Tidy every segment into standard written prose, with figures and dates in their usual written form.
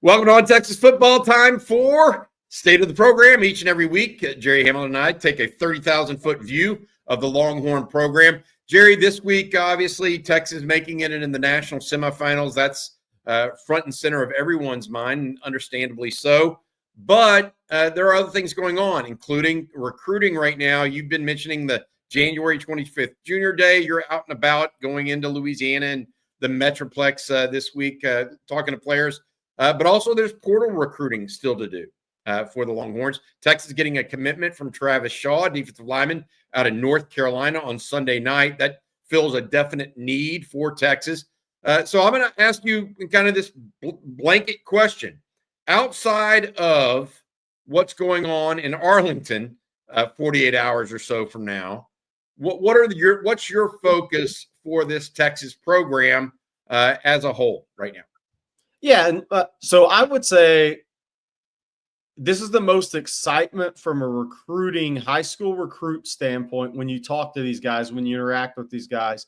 Welcome to On Texas Football. Time for State of the Program. Each and every week, Gerry Hamilton and I take a 30,000-foot view of the Longhorn program. Gerry, this week, obviously, Texas making it in the national semifinals. That's front and center of everyone's mind, understandably so. But there are other things going on, including recruiting right now. You've been mentioning the January 25th Junior Day. You're out and about going into Louisiana and the Metroplex this week, talking to players. But also there's portal recruiting still to do for the Longhorns. Texas getting a commitment from Travis Shaw, defensive lineman out of North Carolina on Sunday night. That fills a definite need for Texas. So I'm going to ask you kind of this blanket question. Outside of what's going on in Arlington 48 hours or so from now, what's your focus for this Texas program as a whole right now? Yeah, and so I would say this is the most excitement from a recruiting, high school recruit standpoint when you talk to these guys, when you interact with these guys,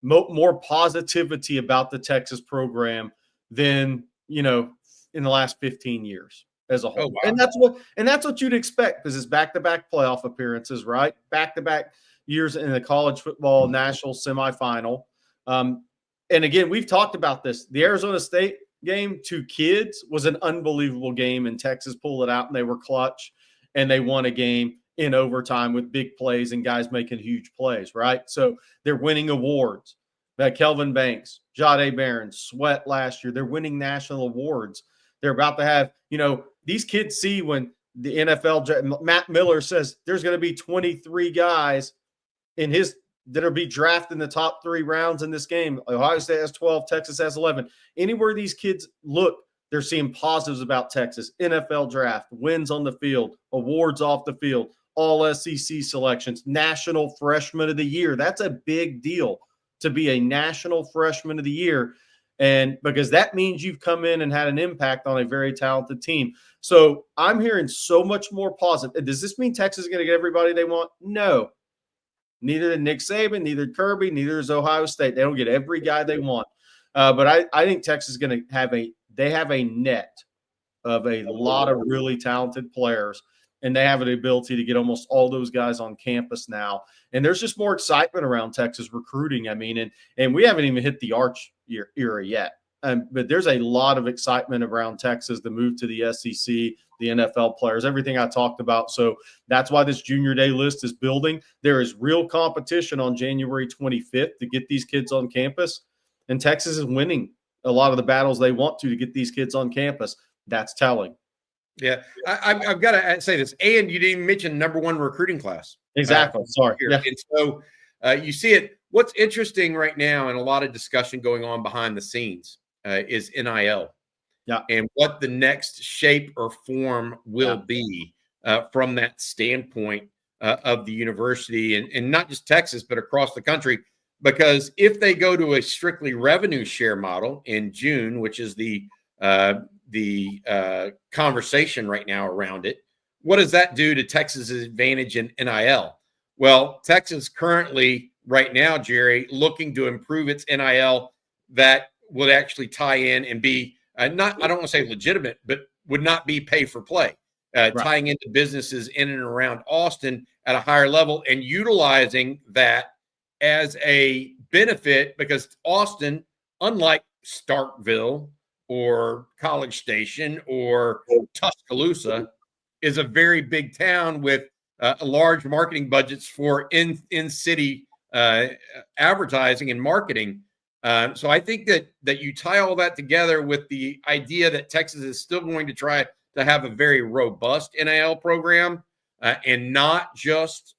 more positivity about the Texas program than, in the last 15 years as a whole. Oh, wow. And that's what you'd expect because it's back-to-back playoff appearances, right? Back-to-back years in the college football national semifinal. And again, we've talked about this. The Arizona State game to kids was an unbelievable game, and Texas pulled it out, and they were clutch, and they won a game in overtime with big plays and guys making huge plays, right? So they're winning awards. Kelvin Banks, Jahdae Barron, Sweat last year. They're winning national awards. They're about to have, these kids see when the NFL, Matt Miller says there's going to be 23 guys that'll be drafted in the top 3 rounds in this game. Ohio State has 12, Texas has 11. Anywhere these kids look, they're seeing positives about Texas. NFL draft, wins on the field, awards off the field, all SEC selections, national freshman of the year. That's a big deal to be a national freshman of the year. And because that means you've come in and had an impact on a very talented team. So I'm hearing so much more positive. Does this mean Texas is going to get everybody they want? No. Neither did Nick Saban, neither Kirby, neither is Ohio State. They don't get every guy they want. But I think Texas is going to have a net of a lot of really talented players, and they have the ability to get almost all those guys on campus now. And there's just more excitement around Texas recruiting. I mean, and we haven't even hit the Arch era yet. But there's a lot of excitement around Texas, the move to the SEC, the NFL players, everything I talked about. So that's why this Junior Day list is building. There is real competition on January 25th to get these kids on campus. And Texas is winning a lot of the battles they want to get these kids on campus. That's telling. Yeah, I've got to say this. And you didn't even mention number 1 recruiting class. Exactly. Sorry. Yeah. And so you see it. What's interesting right now and a lot of discussion going on behind the scenes is NIL. Yeah. And what the next shape or form will be from that standpoint of the university and not just Texas, but across the country. Because if they go to a strictly revenue share model in June, which is the conversation right now around it, what does that do to Texas's advantage in NIL? Well, Texas currently right now, Gerry, looking to improve its NIL that would actually tie in and be I don't want to say legitimate, but would not be pay for play, right. Tying into businesses in and around Austin at a higher level and utilizing that as a benefit because Austin, unlike Starkville or College Station or Tuscaloosa, is a very big town with large marketing budgets for in-city advertising and marketing. So I think that you tie all that together with the idea that Texas is still going to try to have a very robust NIL program and not just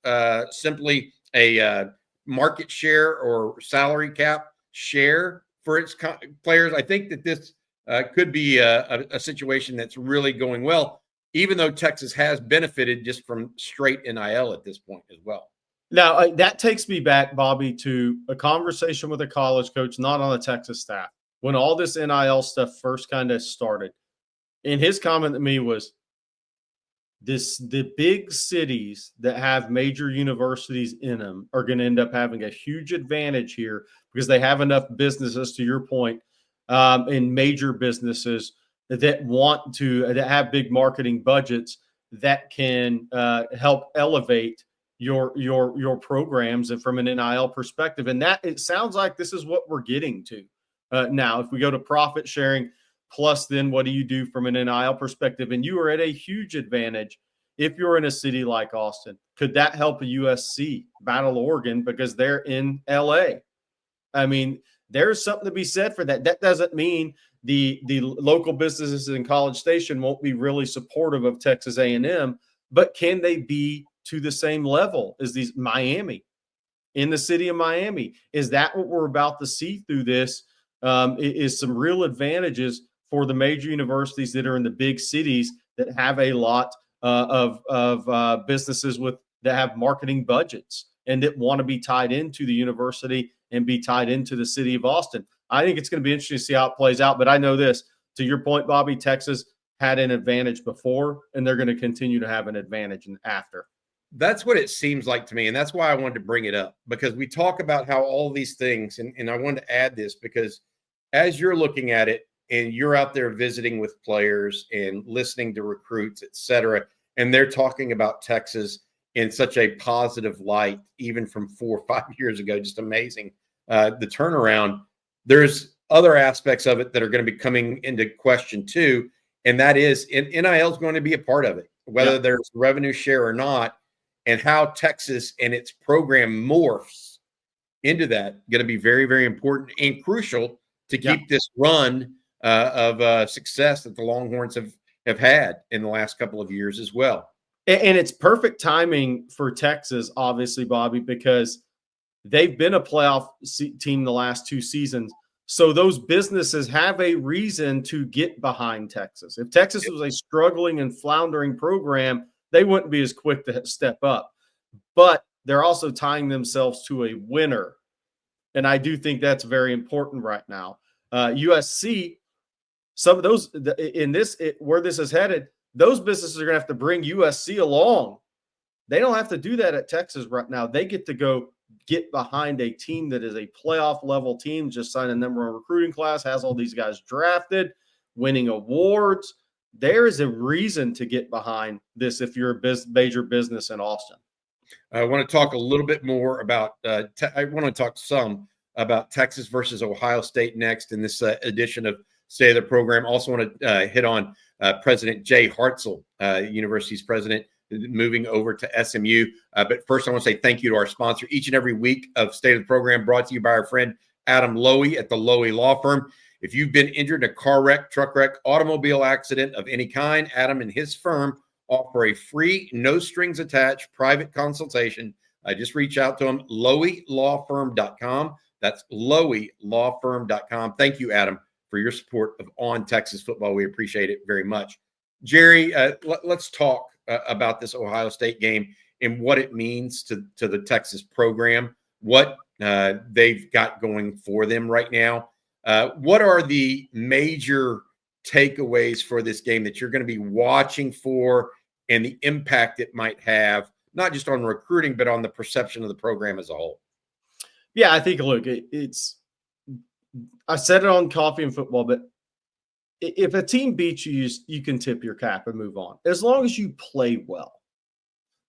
simply a market share or salary cap share for its players. I think that this could be a situation that's really going well, even though Texas has benefited just from straight NIL at this point as well. Now, that takes me back, Bobby, to a conversation with a college coach, not on the Texas staff, when all this NIL stuff first kind of started. And his comment to me was, the big cities that have major universities in them are going to end up having a huge advantage here because they have enough businesses, to your point, in major businesses that want to that have big marketing budgets that can help elevate your programs and from an NIL perspective. And that it sounds like this is what we're getting to now. If we go to profit sharing, plus then what do you do from an NIL perspective? And you are at a huge advantage if you're in a city like Austin. Could that help a USC battle Oregon because they're in LA? I mean, there's something to be said for that. That doesn't mean the local businesses in College Station won't be really supportive of Texas A&M, but can they be to the same level as these Miami in the city of Miami? Is that what we're about to see through this? Is some real advantages for the major universities that are in the big cities that have a lot of businesses that have marketing budgets and that want to be tied into the university and be tied into the city of Austin. I think it's going to be interesting to see how it plays out. But I know this, to your point, Bobby, Texas had an advantage before, and they're going to continue to have an advantage after. That's what it seems like to me. And that's why I wanted to bring it up, because we talk about how all these things, and I wanted to add this because as you're looking at it and you're out there visiting with players and listening to recruits, et cetera, and they're talking about Texas in such a positive light, even from 4 or 5 years ago, just amazing. The turnaround, there's other aspects of it that are going to be coming into question too. And that is NIL is going to be a part of it, whether there's revenue share or not, and how Texas and its program morphs into that going to be very, very important and crucial to keep this run of success that the Longhorns have had in the last couple of years as well. And it's perfect timing for Texas, obviously, Bobby, because they've been a playoff team the last 2 seasons. So those businesses have a reason to get behind Texas. If Texas was a struggling and floundering program, they wouldn't be as quick to step up. But they're also tying themselves to a winner. And I do think that's very important right now. USC, some of those where this is headed, those businesses are going to have to bring USC along. They don't have to do that at Texas right now. They get to go get behind a team that is a playoff level team, just signed a number one recruiting class, has all these guys drafted, winning awards. There is a reason to get behind this if you're a major business in Austin. I want to talk a little bit more about I want to talk some about Texas versus Ohio State next in this edition of State of the Program. Also want to hit on President Jay Hartzel, university's president, moving over to SMU. But first, I want to say thank you to our sponsor each and every week of State of the Program, brought to you by our friend Adam Lowy at the Lowy Law Firm. If you've been injured in a car wreck, truck wreck, automobile accident of any kind, Adam and his firm offer a free, no strings attached private consultation. Just reach out to them, loweylawfirm.com. That's loweylawfirm.com. Thank you, Adam, for your support of On Texas Football. We appreciate it very much. Jerry, let's talk about this Ohio State game and what it means to the Texas program, what they've got going for them right now. What are the major takeaways for this game that you're going to be watching for and the impact it might have, not just on recruiting, but on the perception of the program as a whole? Yeah, I think, look, I said it on Coffee and Football, but if a team beats you, you can tip your cap and move on, as long as you play well.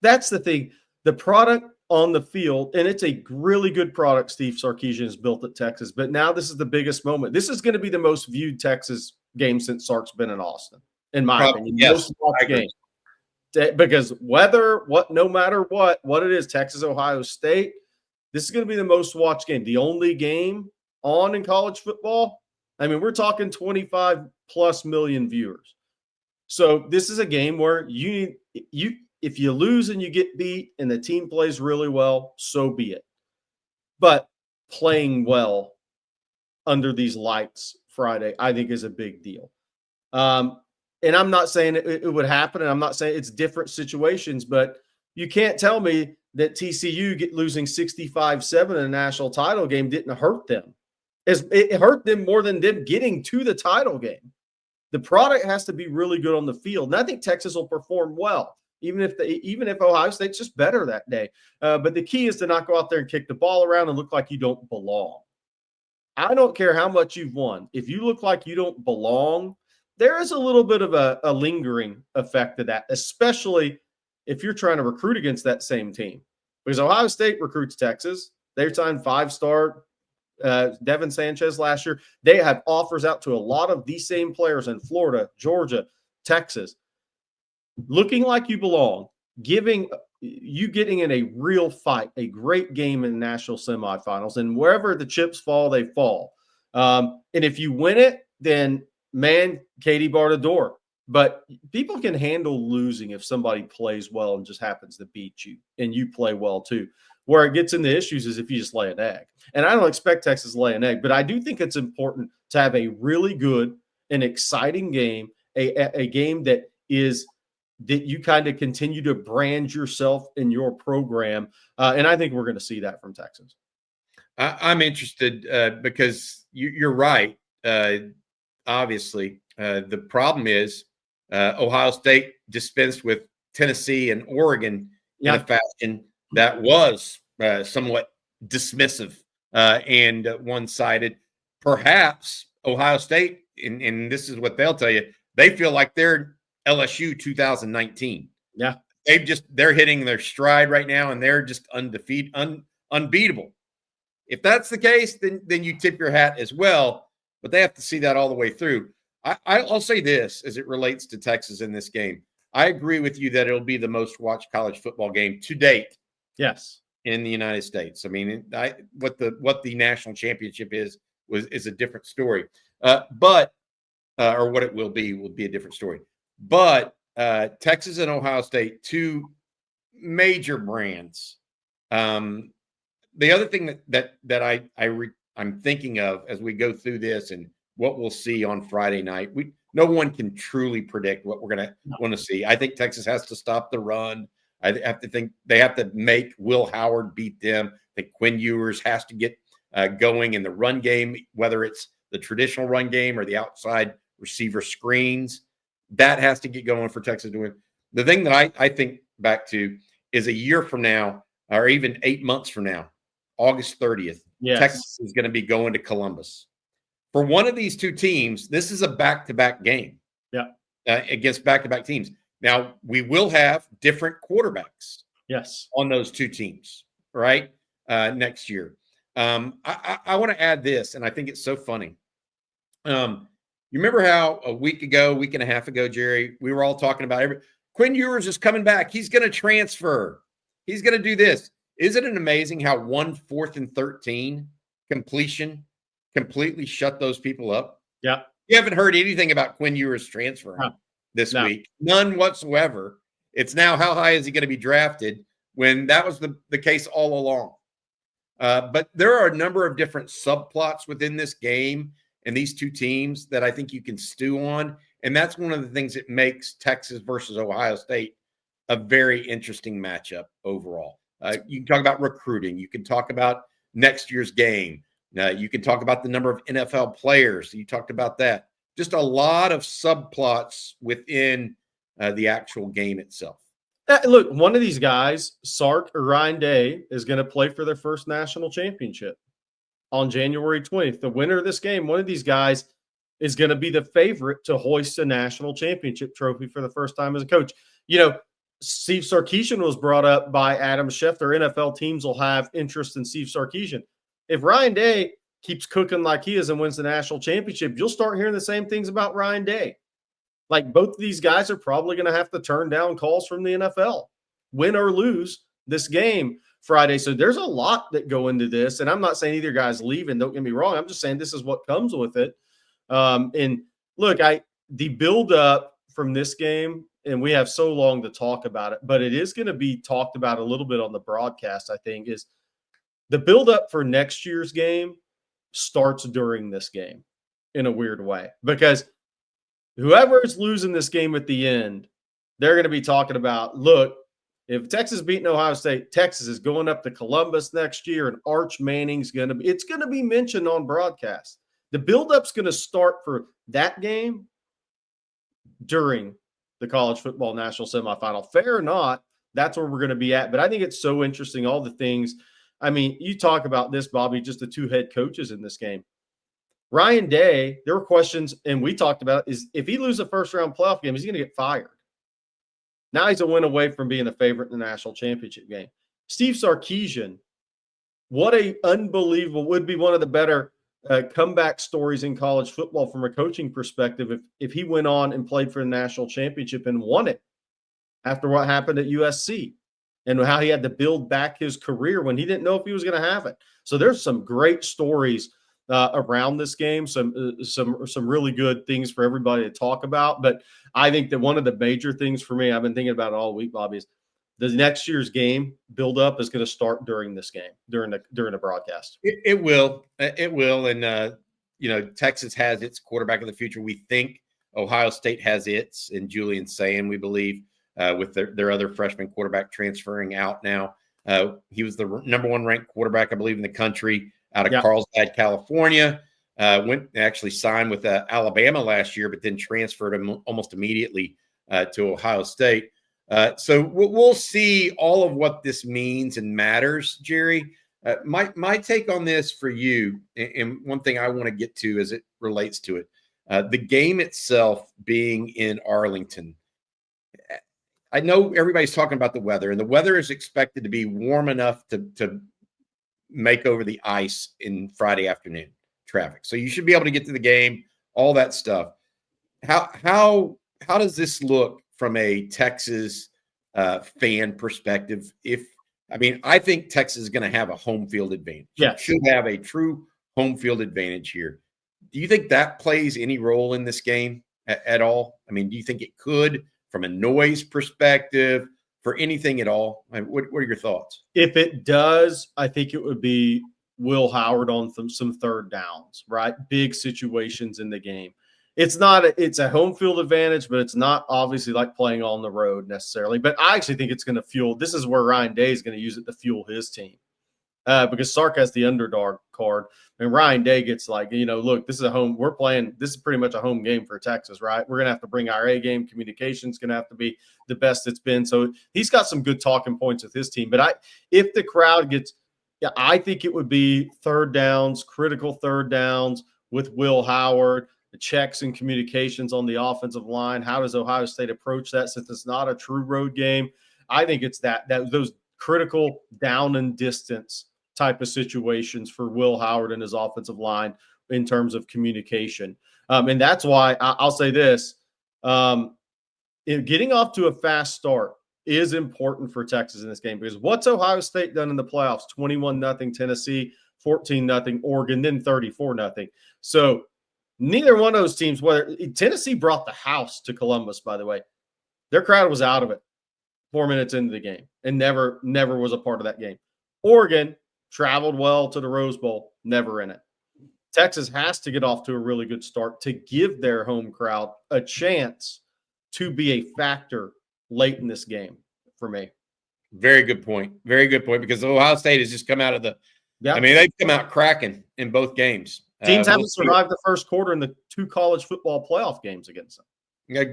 That's the thing. The product on the field, and it's a really good product Steve Sarkisian has built at Texas, but now this is the biggest moment. This is going to be the most viewed Texas game since Sark's been in Austin, in my opinion. Yes, most watched game. Because no matter what it is, Texas, Ohio State, this is going to be the most watched game. The only game on in college football, I mean, we're talking 25 plus million viewers. So this is a game where if you lose and you get beat and the team plays really well, so be it. But playing well under these lights Friday, I think, is a big deal. And I'm not saying it would happen, and I'm not saying it's different situations, but you can't tell me that TCU losing 65-7 in a national title game didn't hurt them. It hurt them more than them getting to the title game. The product has to be really good on the field, and I think Texas will perform well, even if Ohio State's just better that day. But the key is to not go out there and kick the ball around and look like you don't belong. I don't care how much you've won. If you look like you don't belong, there is a little bit of a lingering effect to that, especially if you're trying to recruit against that same team. Because Ohio State recruits Texas. They signed 5-star Devin Sanchez last year. They have offers out to a lot of these same players in Florida, Georgia, Texas. Looking like you belong, getting in a real fight, a great game in the national semifinals, and wherever the chips fall, they fall. And if you win it, then man, Katie barred the door. But people can handle losing if somebody plays well and just happens to beat you, and you play well too. Where it gets into issues is if you just lay an egg. And I don't expect Texas to lay an egg, but I do think it's important to have a really good and exciting game, a game that you kind of continue to brand yourself in your program. And I think we're going to see that from Texas. I'm interested because you're right. Obviously, the problem is Ohio State dispensed with Tennessee and Oregon in a fashion that was somewhat dismissive and one-sided. Perhaps Ohio State, and this is what they'll tell you, they feel like they're LSU 2019. Yeah. They're hitting their stride right now, and they're just unbeatable. If that's the case, then you tip your hat as well, but they have to see that all the way through. I'll say this as it relates to Texas in this game. I agree with you that it'll be the most watched college football game to date. Yes. In the United States. I mean, what the national championship is a different story. Or what it will be a different story. But Texas and Ohio State, two major brands. The other thing that I'm thinking of as we go through this and what we'll see on Friday night, no one can truly predict what we're going to want to see. I think Texas has to stop the run. I have to think they have to make Will Howard beat them. I think Quinn Ewers has to get going in the run game, whether it's the traditional run game or the outside receiver screens. That has to get going for Texas to win. The thing that I think back to is a year from now, or even 8 months from now, August 30th, Texas is going to be going to Columbus. For one of these two teams, this is a back-to-back game against back-to-back teams. Now, we will have different quarterbacks on those two teams, right, next year. I want to add this, and I think it's so funny. You remember how a week and a half ago, Jerry, we were all talking about Quinn Ewers is coming back. He's going to transfer. He's going to do this. Isn't it amazing how 1 4th and 13 completion completely shut those people up? Yeah. You haven't heard anything about Quinn Ewers transferring this week. None whatsoever. It's now how high is he going to be drafted when that was the case all along. But there are a number of different subplots within this game and these two teams that I think you can stew on. And that's one of the things that makes Texas versus Ohio State a very interesting matchup overall. You can talk about recruiting. You can talk about next year's game. You can talk about the number of NFL players. You talked about that. Just a lot of subplots within the actual game itself. Look, one of these guys, Sark or Ryan Day, is going to play for their first national championship on January 20th. The winner of this game, one of these guys is going to be the favorite to hoist a national championship trophy for the first time as a coach. You know, Steve Sarkisian was brought up by Adam Schefter. NFL teams will have interest in Steve Sarkisian. If Ryan Day keeps cooking like he is and wins the national championship, you'll start hearing the same things about Ryan Day. Like, both of these guys are probably going to have to turn down calls from the NFL, win or lose this game Friday. So there's a lot that go into this. And I'm not saying either guy's leaving. Don't get me wrong. I'm just saying this is what comes with it. And look, the build up from this game, and we have so long to talk about it, but it is going to be talked about a little bit on the broadcast, I think, is the build up for next year's game starts during this game in a weird way, because whoever is losing this game at the end, they're going to be talking about, look, if Texas beating Ohio State, Texas is going up to Columbus next year, and Arch Manning's it's going to be mentioned on broadcast. The build-up's going to start for that game during the college football national semifinal. Fair or not, that's where we're going to be at. But I think it's so interesting, all the things. I mean, you talk about this, Bobby, just the two head coaches in this game. Ryan Day, there were questions, and we talked about is if he loses a first-round playoff game, is he going to get fired? Now he's a win away from being a favorite in the national championship game. Steve Sarkisian, what a unbelievable, would be one of the better comeback stories in college football from a coaching perspective if he went on and played for the national championship and won it after what happened at USC and how he had to build back his career when he didn't know if he was going to have it. So there's some great stories around this game, some really good things for everybody to talk about. But I think that one of the major things for me, I've been thinking about it all week, Bobby, is the next year's game build up is going to start during this game, during the broadcast. It will. And, Texas has its quarterback of the future. We think Ohio State has its in Julian Sayin, we believe, with their other freshman quarterback transferring out now. He was the number one ranked quarterback, I believe, in the country out of Carlsbad, California. Actually signed with Alabama last year, but then transferred him almost immediately to Ohio State. So we'll see all of what this means and matters, Jerry. My take on this for you, and one thing I want to get to as it relates to it, the game itself being in Arlington. I know everybody's talking about the weather, and the weather is expected to be warm enough to make over the ice in Friday afternoon traffic. So you should be able to get to the game, all that stuff. How does this look from a Texas fan perspective? I think Texas is going to have a home field advantage. Yeah, should have a true home field advantage here. Do you think that plays any role in this game at all? Do you think it could, from a noise perspective, for anything at all? What are your thoughts? If it does, I think it would be Will Howard on some third downs, right? Big situations in the game. It's a home field advantage, but it's not obviously like playing on the road necessarily. But I actually think it's going to fuel. This is where Ryan Day is going to use it to fuel his team because Sark has the underdog card, and Ryan Day gets look, this is a home. We're playing. This is pretty much a home game for Texas, right? We're going to have to bring our A game. Communication's going to have to be the best it's been. So he's got some good talking points with his team. But if the crowd gets, I think it would be third downs, critical third downs with Will Howard. The checks and communications on the offensive line. How does Ohio State approach that since it's not a true road game? I think it's that those critical down and distance type of situations for Will Howard and his offensive line in terms of communication. And that's why I'll say this. Getting off to a fast start is important for Texas in this game because what's Ohio State done in the playoffs? 21-0 Tennessee, 14-0 Oregon, then 34-0. So neither one of those teams, whether Tennessee brought the house to Columbus, by the way, their crowd was out of it 4 minutes into the game and never was a part of that game. Oregon traveled well to the Rose Bowl, never in it. Texas has to get off to a really good start to give their home crowd a chance to be a factor late in this game for me. Very good point. Very good point because Ohio State has just come out of they've come out cracking in both games. Teams haven't survived the first quarter in the two college football playoff games against them. Yeah,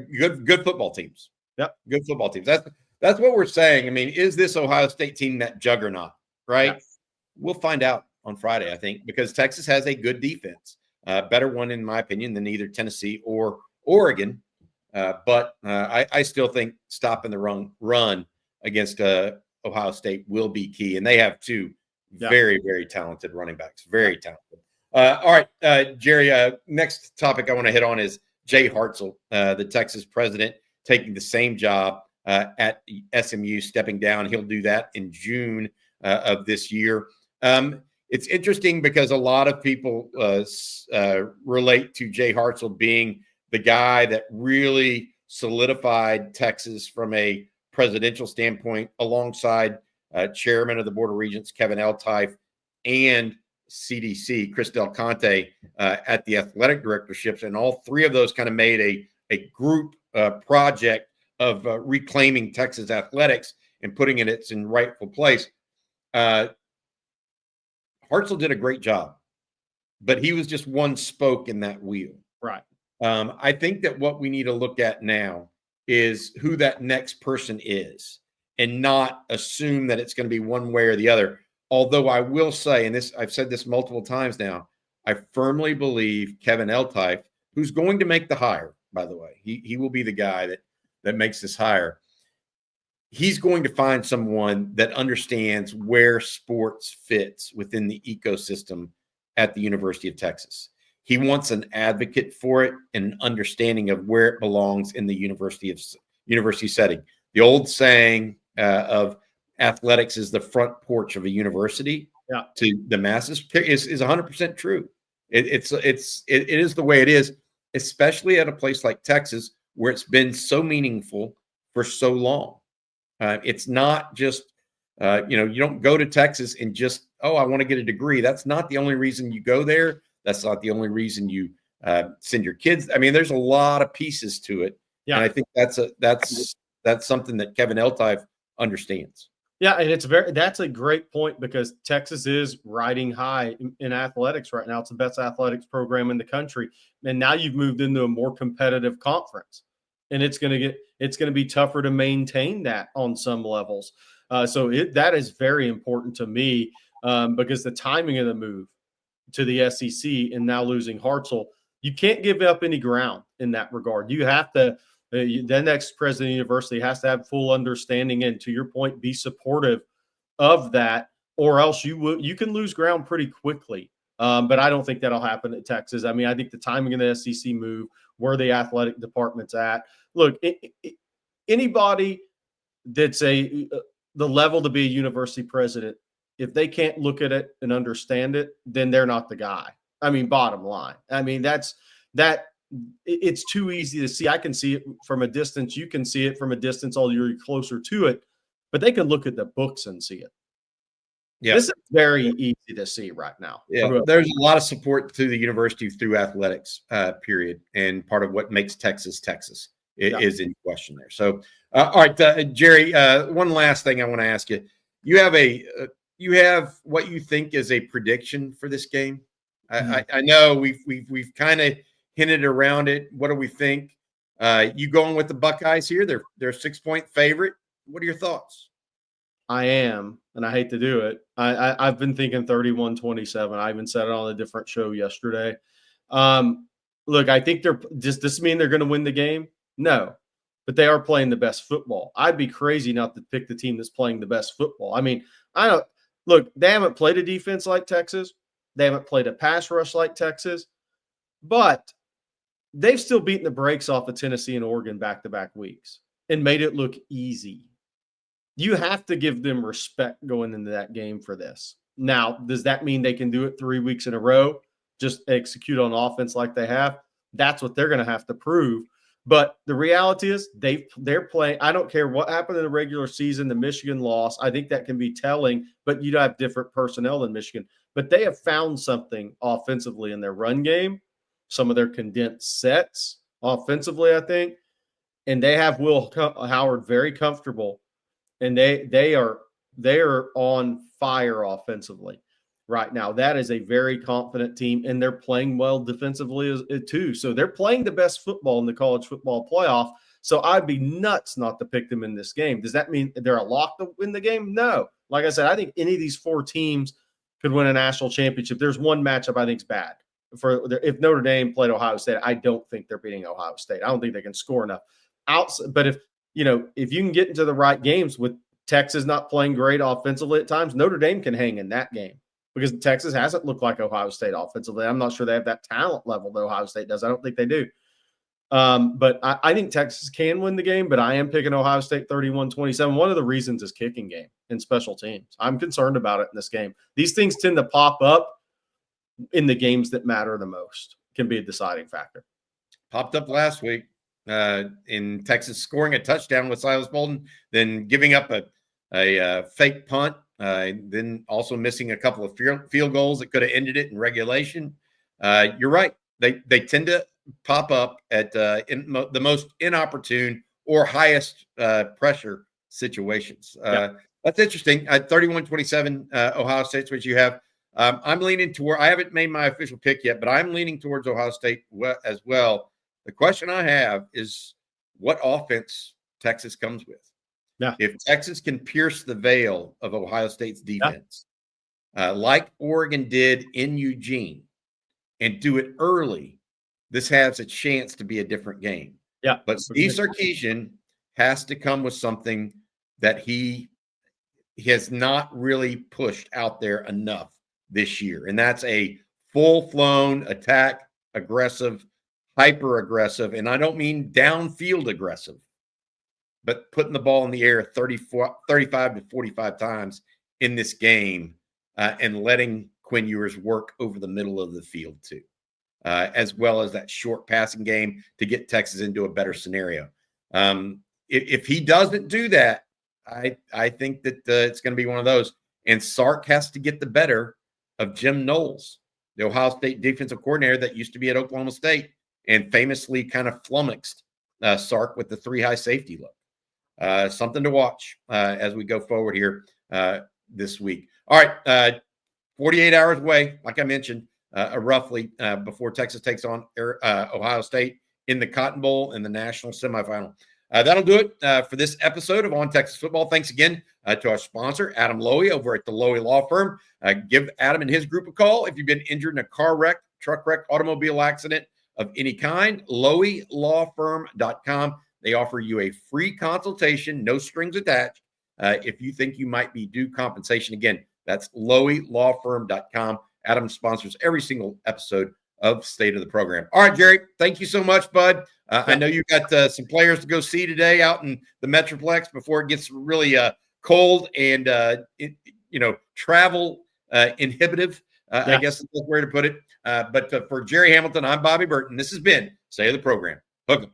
good football teams. Yep. Good football teams. That's what we're saying. Is this Ohio State team that juggernaut, right? Yeah. We'll find out on Friday, I think, because Texas has a good defense. Better one, in my opinion, than either Tennessee or Oregon. But I still think stopping the run against Ohio State will be key. And they have two very, very talented running backs. Very talented. All right, Jerry, next topic I want to hit on is Jay Hartzel, the Texas president, taking the same job at SMU, stepping down. He'll do that in June of this year. It's interesting because a lot of people relate to Jay Hartzel being the guy that really solidified Texas from a presidential standpoint alongside chairman of the Board of Regents, Kevin Eltife, and CDC, Chris Del Conte, at the athletic directorships. And all three of those kind of made a group project of reclaiming Texas athletics and putting it in its rightful place. Hartzell did a great job, but he was just one spoke in that wheel. Right. I think that what we need to look at now is who that next person is and not assume that it's going to be one way or the other. Although I will say, and this I've said this multiple times now, I firmly believe Kevin Eltife, who's going to make the hire, by the way, he will be the guy that makes this hire. He's going to find someone that understands where sports fits within the ecosystem at the University of Texas. He wants an advocate for it and an understanding of where it belongs in the university setting. The old saying of athletics is the front porch of a university to the masses is 100% true. It is the way it is, especially at a place like Texas where it's been so meaningful for so long. It's not just, you don't go to Texas and just, I want to get a degree. That's not the only reason you go there. That's not the only reason you send your kids. I mean, there's a lot of pieces to it. Yeah. And I think that's something that Kevin Eltife understands. Yeah, and that's a great point because Texas is riding high in athletics right now. It's the best athletics program in the country. And now you've moved into a more competitive conference. And it's going to be tougher to maintain that on some levels. So that is very important to me because the timing of the move to the SEC and now losing Hartzel, you can't give up any ground in that regard. You have to. The next president of the university has to have full understanding and, to your point, be supportive of that, or else you can lose ground pretty quickly. But I don't think that'll happen at Texas. I mean, I think the timing of the SEC move, where the athletic department's at. Look, anybody that's the level to be a university president, if they can't look at it and understand it, then they're not the guy. I mean, bottom line. I mean, it's too easy to see. I can see it from a distance. You can see it from a distance, although you're closer to it. But they can look at the books and see it. Yeah, this is very easy to see right now. Yeah, there's a lot of support to the university through athletics, period. And part of what makes Texas Texas is in question there. So, all right, Gerry, one last thing I want to ask you. You have what you think is a prediction for this game. I know we've kind of hinted around it. What do we think? You going with the Buckeyes here? They're a 6-point favorite. What are your thoughts? I am, and I hate to do it. I've been thinking 31-27. I even said it on a different show yesterday. Look, I think does this mean they're going to win the game? No, but they are playing the best football. I'd be crazy not to pick the team that's playing the best football. I mean, they haven't played a defense like Texas. They haven't played a pass rush like Texas, but they've still beaten the brakes off of Tennessee and Oregon back-to-back weeks and made it look easy. You have to give them respect going into that game for this. Now, does that mean they can do it 3 weeks in a row, just execute on offense like they have? That's what they're going to have to prove. But the reality is they're playing. I don't care what happened in the regular season, the Michigan loss. I think that can be telling, but you'd have different personnel than Michigan. But they have found something offensively in their run game, some of their condensed sets offensively, I think. And they have Will Howard very comfortable. And they are on fire offensively right now. That is a very confident team, and they're playing well defensively too. So they're playing the best football in the college football playoff. So I'd be nuts not to pick them in this game. Does that mean they're a lock to win the game? No. Like I said, I think any of these 4 teams could win a national championship. There's one matchup I think is bad. If Notre Dame played Ohio State, I don't think they're beating Ohio State. I don't think they can score enough. But if you can get into the right games with Texas not playing great offensively at times, Notre Dame can hang in that game because Texas hasn't looked like Ohio State offensively. I'm not sure they have that talent level that Ohio State does. I don't think they do. But I think Texas can win the game, but I am picking Ohio State 31-27. One of the reasons is kicking game and special teams. I'm concerned about it in this game. These things tend to pop up in the games that matter the most, can be a deciding factor. Popped up last week in Texas, scoring a touchdown with Silas Bolden, then giving up a fake punt, then also missing a couple of field goals that could have ended it in regulation. You're right. They tend to pop up at the most inopportune or highest pressure situations. That's interesting. 31-27 Ohio State's what you have. I'm leaning toward – I haven't made my official pick yet, but I'm leaning towards Ohio State as well. The question I have is what offense Texas comes with. Yeah. If Texas can pierce the veil of Ohio State's defense, like Oregon did in Eugene, and do it early, this has a chance to be a different game. Yeah. But Steve Sarkisian has to come with something that he has not really pushed out there enough this year. And that's a full-flown attack, aggressive, hyper-aggressive, and I don't mean downfield aggressive, but putting the ball in the air 35 to 45 times in this game and letting Quinn Ewers work over the middle of the field too, as well as that short passing game to get Texas into a better scenario. If he doesn't do that, I think that it's going to be one of those. And Sark has to get the better of Jim Knowles, the Ohio State defensive coordinator that used to be at Oklahoma State and famously kind of flummoxed Sark with the 3-high safety look. Something to watch as we go forward here this week. All right, 48 hours away, like I mentioned, roughly before Texas takes on Ohio State in the Cotton Bowl in the national semifinal. That'll do it for this episode of On Texas Football. Thanks again to our sponsor, Adam Lowy, over at the Lowy Law Firm. Give Adam and his group a call if you've been injured in a car wreck, truck wreck, automobile accident of any kind. LowyLawFirm.com. They offer you a free consultation, no strings attached, if you think you might be due compensation. Again, that's LowyLawFirm.com. Adam sponsors every single episode of State of the Program. All right, Jerry, thank you so much, bud. I know you've got some players to go see today out in the Metroplex before it gets really cold and, travel inhibitive, I guess is the way to put it. But for Gerry Hamilton, I'm Bobby Burton. This has been State of the Program. Hook 'em.